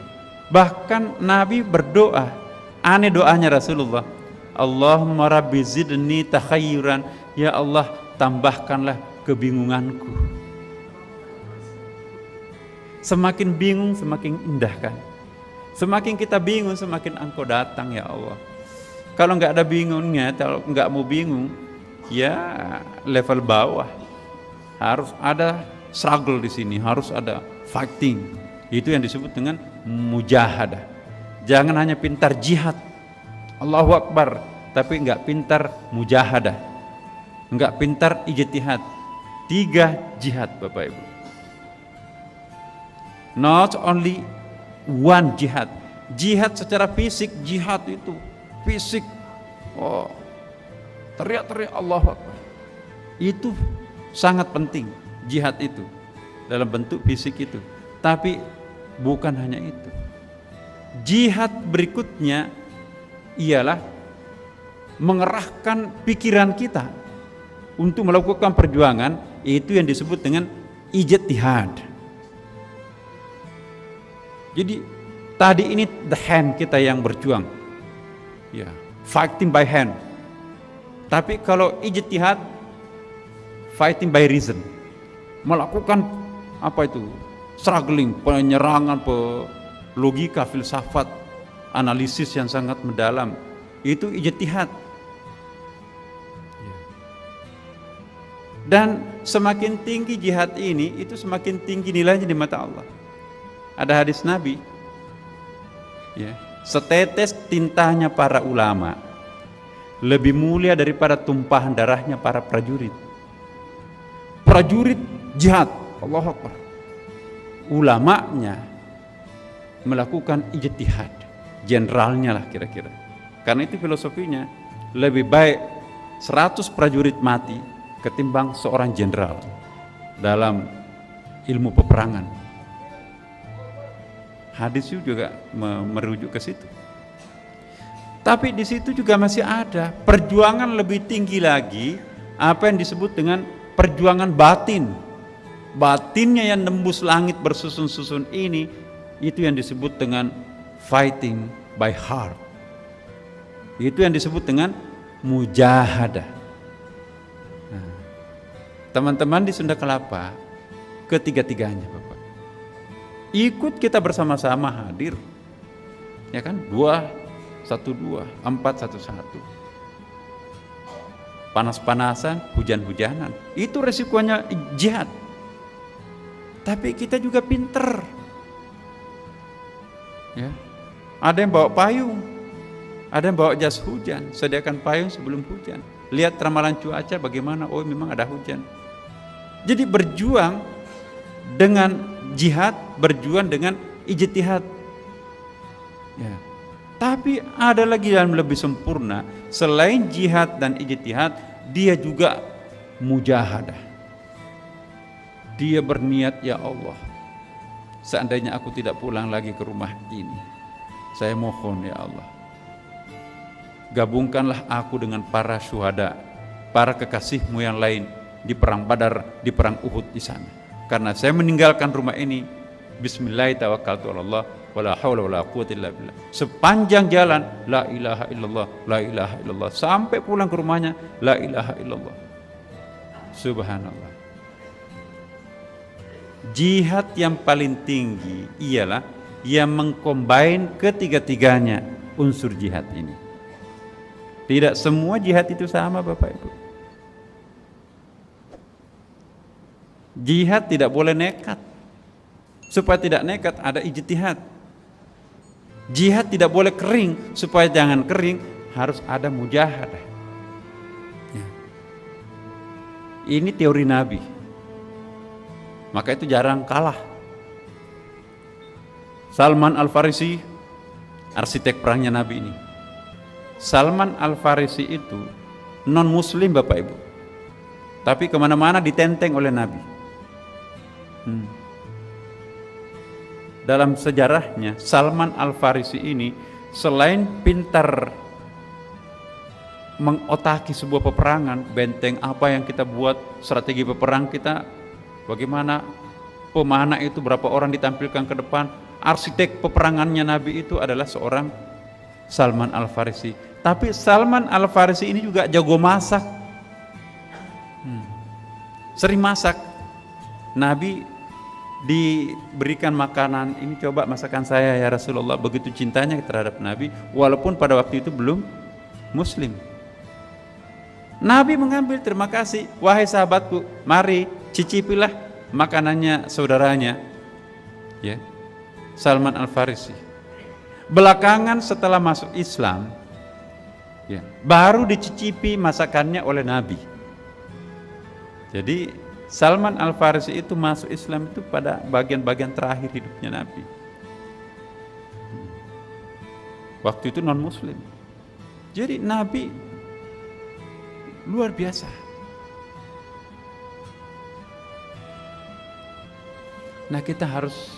Bahkan Nabi berdoa. Aneh doanya Rasulullah. Allahumma rabbi zidni takhayyuran. Ya Allah, tambahkanlah kebingunganku. Semakin bingung semakin indah kan. Semakin kita bingung semakin Engkau datang ya Allah. Kalau nggak ada bingungnya, kalau nggak mau bingung, ya level bawah. Harus ada struggle di sini, harus ada fighting. Itu yang disebut dengan mujahadah. Jangan hanya pintar jihad, Allahu Akbar, tapi nggak pintar mujahadah, nggak pintar ijtihad. 3 jihad Bapak Ibu. Not only one jihad. Jihad secara fisik, jihad itu fisik. Oh, teriak-teriak Allahu Akbar. Itu sangat penting jihad itu dalam bentuk fisik itu. Tapi bukan hanya itu. Jihad berikutnya ialah mengerahkan pikiran kita untuk melakukan perjuangan, itu yang disebut dengan ijtihad. Jadi tadi ini the hand kita yang berjuang, ya, fighting by hand. Tapi kalau ijtihad, fighting by reason, melakukan apa itu, struggling, penyerangan, logika, filsafat, analisis yang sangat mendalam, itu ijtihad. Dan semakin tinggi jihad ini, itu semakin tinggi nilainya di mata Allah. Ada hadis Nabi, ya, setetes tintanya para ulama lebih mulia daripada tumpahan darahnya para prajurit. Prajurit jihad, Allahu Akbar. Ulamanya melakukan ijtihad, jenderalnya lah kira-kira. Karena itu filosofinya, lebih baik 100 prajurit mati ketimbang seorang jenderal dalam ilmu peperangan. Hadis itu juga merujuk ke situ. Tapi di situ juga masih ada perjuangan lebih tinggi lagi, apa yang disebut dengan perjuangan batin. Batinnya yang nembus langit bersusun-susun ini, itu yang disebut dengan fighting by heart. Itu yang disebut dengan mujahadah. Nah, teman-teman di Sunda Kelapa, ketiga-tiganya Bapak, ikut kita bersama-sama hadir, ya kan? 2-1-2, 4-1-1. Panas-panasan, hujan-hujanan, itu resikonya jihad. Tapi kita juga pinter, ya. Ada yang bawa payung, ada yang bawa jas hujan, sediakan payung sebelum hujan. Lihat ramalan cuaca bagaimana, oh memang ada hujan. Jadi berjuang dengan jihad, berjuang dengan ijtihad. Ya. Tapi ada lagi yang lebih sempurna, selain jihad dan ijtihad, dia juga mujahadah. Dia berniat, ya Allah, seandainya aku tidak pulang lagi ke rumah ini, saya mohon ya Allah, gabungkanlah aku dengan para syuhada, para kekasihmu yang lain di perang Badar, di perang Uhud di sana. Karena saya meninggalkan rumah ini, bismillah tawakkaltu Allah, wala haula wala quwwata illa billah. Sepanjang jalan la ilaha illallah, la ilaha illallah, sampai pulang ke rumahnya la ilaha illallah. Subhanallah. Jihad yang paling tinggi ialah yang mengcombine ketiga-tiganya unsur jihad ini. Tidak semua jihad itu sama, Bapak Ibu. Jihad tidak boleh nekat. Supaya tidak nekat ada ijtihad. Jihad tidak boleh kering. Supaya jangan kering harus ada mujahadah. Ya. Ini teori Nabi. Maka itu jarang kalah. Salman Al-Farisi, arsitek perangnya Nabi ini. Salman Al-Farisi itu non muslim, Bapak Ibu, tapi kemana-mana ditenteng oleh Nabi. Dalam sejarahnya Salman Al-Farisi ini selain pintar mengotaki sebuah peperangan, benteng apa yang kita buat, strategi peperang kita, bagaimana pemanah itu, berapa orang ditampilkan ke depan, arsitek peperangannya Nabi itu adalah seorang Salman Al-Farisi. Tapi Salman Al-Farisi ini juga jago masak, sering masak. Nabi diberikan makanan, ini coba masakan saya ya Rasulullah, begitu cintanya terhadap Nabi, walaupun pada waktu itu belum muslim. Nabi mengambil, terima kasih, wahai sahabatku, mari cicipilah makanannya saudaranya, ya, Salman Al-Farisi. Belakangan setelah masuk Islam, ya, baru dicicipi masakannya oleh Nabi. Jadi Salman Al-Farisi itu masuk Islam itu pada bagian-bagian terakhir hidupnya Nabi. Waktu itu non muslim. Jadi Nabi luar biasa. Nah, kita harus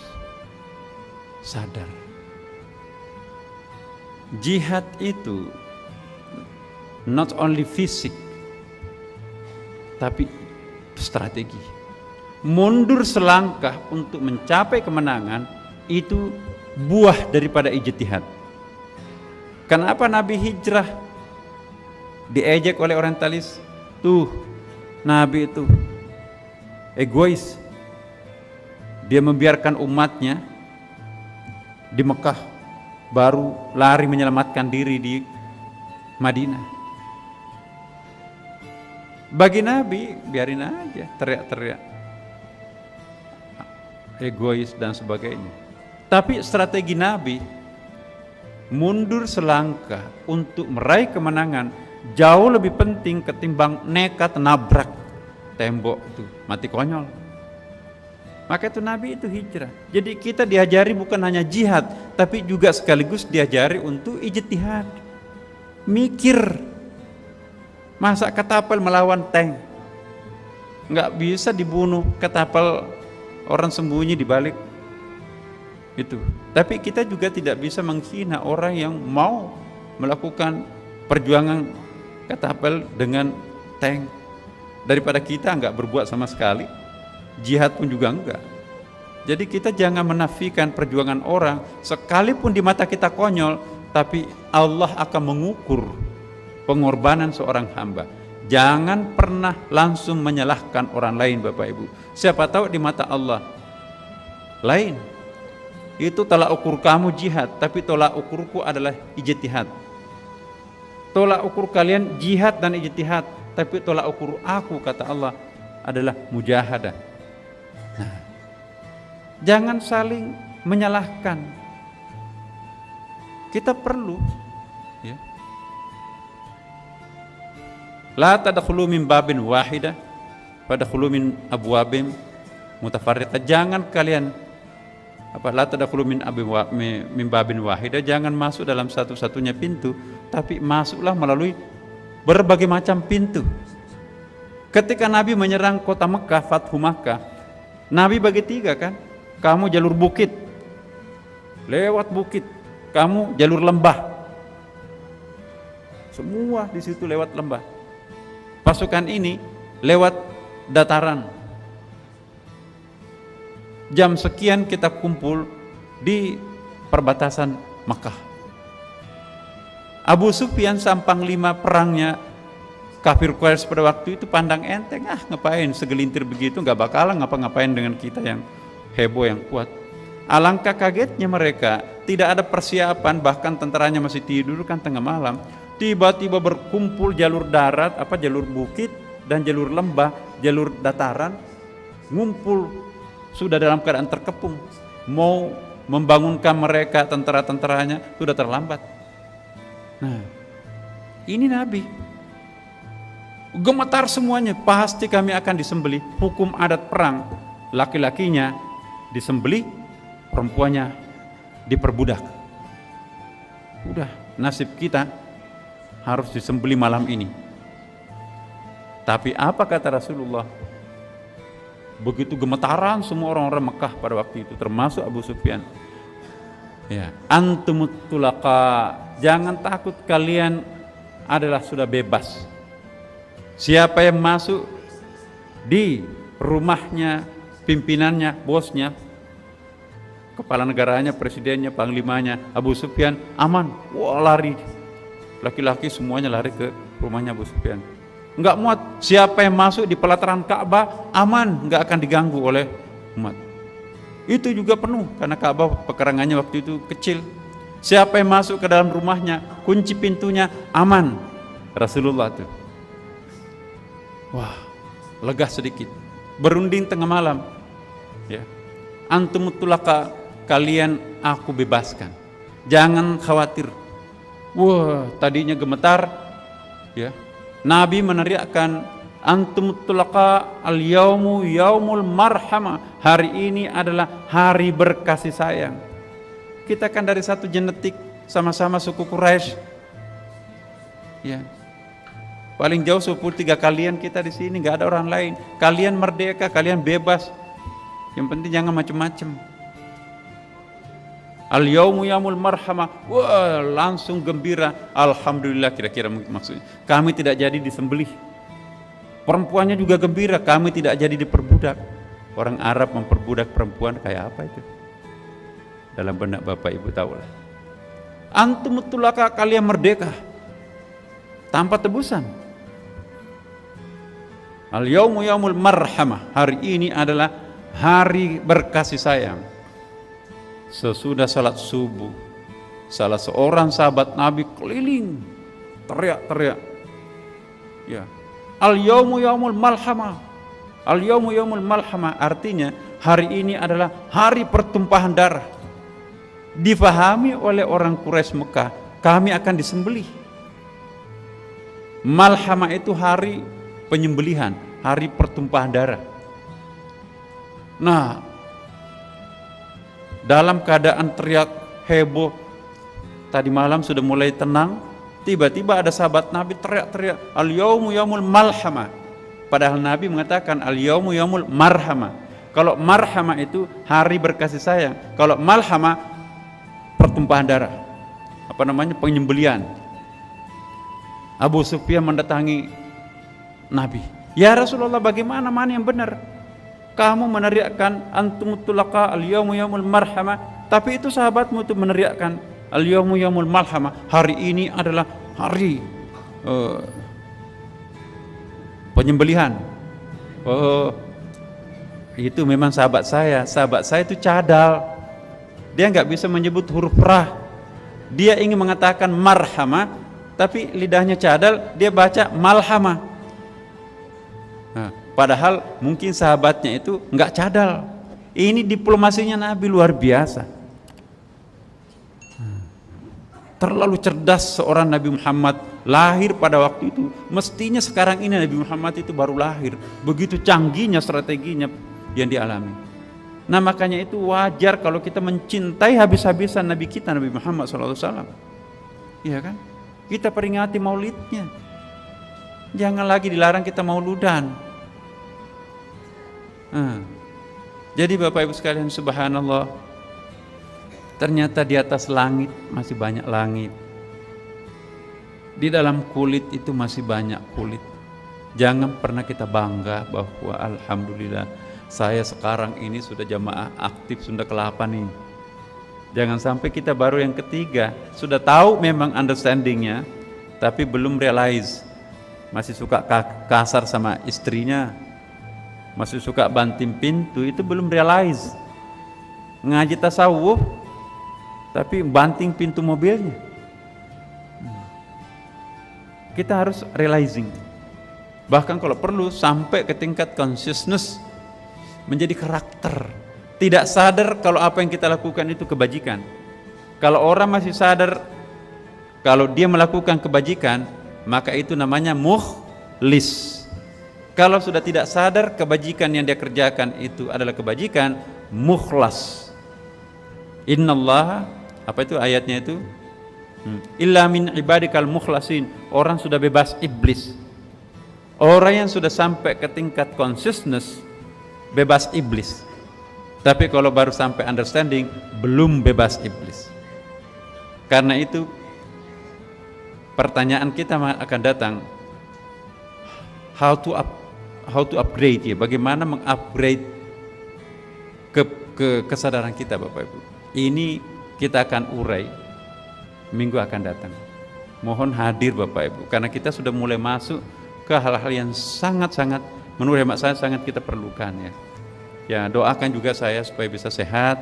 sadar, jihad itu not only fisik, tapi strategi. Mundur selangkah untuk mencapai kemenangan itu buah daripada ijtihad. Kenapa Nabi hijrah diejek oleh orientalis? Tuh, Nabi itu egois. Dia membiarkan umatnya di Mekah, baru lari menyelamatkan diri di Madinah. Bagi Nabi, biarin aja teriak-teriak, egois dan sebagainya. Tapi strategi Nabi, mundur selangkah untuk meraih kemenangan jauh lebih penting ketimbang nekat nabrak tembok itu, mati konyol. Maka itu Nabi itu hijrah. Jadi kita diajari bukan hanya jihad, tapi juga sekaligus diajari untuk ijtihad, mikir. Masa ketapel melawan tank? Nggak bisa dibunuh ketapel, orang sembunyi di balik itu. Tapi kita juga tidak bisa menghina orang yang mau melakukan perjuangan ketapel dengan tank. Daripada kita nggak berbuat sama sekali, jihad pun juga enggak. Jadi kita jangan menafikan perjuangan orang, sekalipun di mata kita konyol, tapi Allah akan mengukur pengorbanan seorang hamba. Jangan pernah langsung menyalahkan orang lain, Bapak Ibu. Siapa tahu di mata Allah lain. Itu tolak ukur kamu jihad, tapi tolak ukurku adalah ijtihad. Tolak ukur kalian jihad dan ijtihad, tapi tolak ukur aku, kata Allah, adalah mujahadah. Nah, jangan saling menyalahkan. Kita perlu, ya, la tadkhulu min babin wahidah fadkhulu min abwabin mutafarriqah. Jangan kalian la tadkhulu min babin wahidah, jangan masuk dalam satu-satunya pintu, tapi masuklah melalui berbagai macam pintu. Ketika Nabi menyerang kota Mekah, Fathu Makkah, Nabi bagi tiga kan, kamu jalur bukit, lewat bukit, kamu jalur lembah, semua di situ lewat lembah. Pasukan ini lewat dataran. Jam sekian kita kumpul di perbatasan Makkah. Abu Sufyan sang panglima perangnya kafir Quraisy pada waktu itu pandang enteng, ngapain segelintir begitu, nggak bakalan ngapa-ngapain dengan kita yang heboh, yang kuat. Alangkah kagetnya mereka, tidak ada persiapan, bahkan tentaranya masih tidur kan tengah malam. Tiba-tiba berkumpul jalur darat, jalur bukit dan jalur lembah, jalur dataran, ngumpul sudah dalam keadaan terkepung. Mau membangunkan mereka tentara-tentaranya sudah terlambat. Nah, ini Nabi. Gemetar semuanya, pasti kami akan disembelih. Hukum adat perang, laki-lakinya disembelih, perempuannya diperbudak. Udah, nasib kita harus disembelih malam ini. Tapi apa kata Rasulullah? Begitu gemetaran semua orang-orang Mekah pada waktu itu, termasuk Abu Sufyan. Ya, antumut tulaqa, jangan takut, kalian adalah sudah bebas. Siapa yang masuk di rumahnya, pimpinannya, bosnya, kepala negaranya, presidennya, panglimanya, Abu Sufyan, aman. Wah, lari. Laki-laki semuanya lari ke rumahnya Abu Sufyan. Enggak muat. Siapa yang masuk di pelataran Ka'bah, aman, enggak akan diganggu oleh umat. Itu juga penuh, karena Ka'bah pekarangannya waktu itu kecil. Siapa yang masuk ke dalam rumahnya, kunci pintunya, aman. Rasulullah tuh. Wah, lega sedikit. Berunding tengah malam. Ya. Antumut tulaqa, kalian aku bebaskan. Jangan khawatir. Wah, tadinya gemetar. Ya. Nabi meneriakkan, antumut tulaqa al-yaumu yaumul marhamah. Hari ini adalah hari berkasih sayang. Kita kan dari satu genetik, sama-sama suku Quraisy. Ya. Paling jauh 13 kalian kita di sini, nggak ada orang lain. Kalian merdeka, kalian bebas. Yang penting jangan macam-macam. Al-yaumu yaumul marhamah. Wah, langsung gembira. Alhamdulillah, kira-kira maksudnya. Kami tidak jadi disembelih. Perempuannya juga gembira, kami tidak jadi diperbudak. Orang Arab memperbudak perempuan kayak apa itu? Dalam benak Bapak Ibu tahulah. Antumut tulaqa, kalian merdeka tanpa tebusan. Al-yaumu yaumul marhamah, hari ini adalah hari berkasih sayang. Sesudah salat subuh, salah seorang sahabat Nabi keliling teriak-teriak, ya, al-yaumu yaumul malhamah. Al-yaumu yaumul malhamah artinya hari ini adalah hari pertumpahan darah. Difahami oleh orang Quraisy Mekah, kami akan disembelih. Malhamah itu hari penyembelihan, hari pertumpahan darah. Nah, dalam keadaan teriak heboh, tadi malam sudah mulai tenang, tiba-tiba ada sahabat Nabi teriak-teriak, al-yaumu yaumul malhamah. Padahal Nabi mengatakan al-yaumu yaumul marhamah. Kalau marhamah itu hari berkasih sayang, kalau malhamah pertumpahan darah, penyembelihan. Abu Sufyan mendatangi Nabi, ya Rasulullah, bagaimana, mana yang benar? Kamu meneriakkan antumut tulaqa al-yaumu yaumul marhamah, tapi itu sahabatmu itu meneriakkan al-yaumu yaumul malhamah, hari ini adalah hari penyembelihan. Oh, itu memang sahabat saya itu cadal, dia nggak bisa menyebut huruf ra, dia ingin mengatakan marhamah tapi lidahnya cadal, dia baca malhamah. Nah, padahal mungkin sahabatnya itu nggak cadal. Ini diplomasinya Nabi luar biasa. Terlalu cerdas seorang Nabi Muhammad, lahir pada waktu itu. Mestinya sekarang ini Nabi Muhammad itu baru lahir. Begitu canggihnya strateginya yang dialami. Nah, makanya itu wajar kalau kita mencintai habis-habisan Nabi kita, Nabi Muhammad SAW. Iya kan? Kita peringati maulidnya. Jangan lagi dilarang kita mauludan. Jadi Bapak Ibu sekalian, subhanallah, ternyata di atas langit masih banyak langit, di dalam kulit itu masih banyak kulit. Jangan pernah kita bangga bahwa alhamdulillah saya sekarang ini sudah jamaah aktif Sunda Kelapa nih. Jangan sampai kita baru yang ketiga, sudah tahu memang understandingnya, tapi belum realize masih suka kasar sama istrinya, masih suka banting pintu, itu belum realize ngaji tasawuf tapi banting pintu mobilnya. Kita harus realizing, bahkan kalau perlu sampai ke tingkat consciousness, menjadi karakter, tidak sadar kalau apa yang kita lakukan itu kebajikan. Kalau orang masih sadar kalau dia melakukan kebajikan, maka itu namanya mukhlis. Kalau sudah tidak sadar kebajikan yang dia kerjakan itu adalah kebajikan, mukhlas. Innallaha, apa itu ayatnya itu? Illa min ibadikal mukhlasin. Orang sudah bebas iblis. Orang yang sudah sampai ke tingkat consciousness bebas iblis. Tapi kalau baru sampai understanding, belum bebas iblis. Karena itu pertanyaan kita akan datang, how to upgrade ya, bagaimana mengupgrade ke kesadaran kita Bapak Ibu. Ini kita akan urai minggu akan datang. Mohon hadir Bapak Ibu, karena kita sudah mulai masuk ke hal-hal yang sangat-sangat menurut hemat saya sangat kita perlukan ya. Ya, doakan juga saya supaya bisa sehat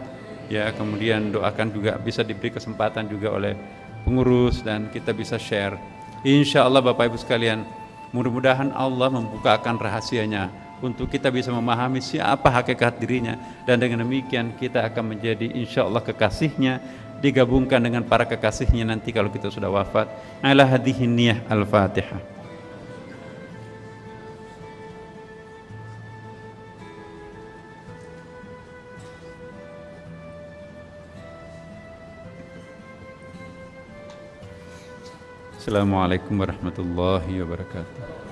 ya, kemudian doakan juga bisa diberi kesempatan juga oleh pengurus dan kita bisa share. Insya Allah Bapak Ibu sekalian, mudah-mudahan Allah membukakan rahasianya untuk kita bisa memahami siapa hakikat dirinya, dan dengan demikian kita akan menjadi insya Allah kekasihnya, digabungkan dengan para kekasihnya nanti kalau kita sudah wafat. Ala hadhihi niyah al-Fatihah. Assalamualaikum warahmatullahi wabarakatuh.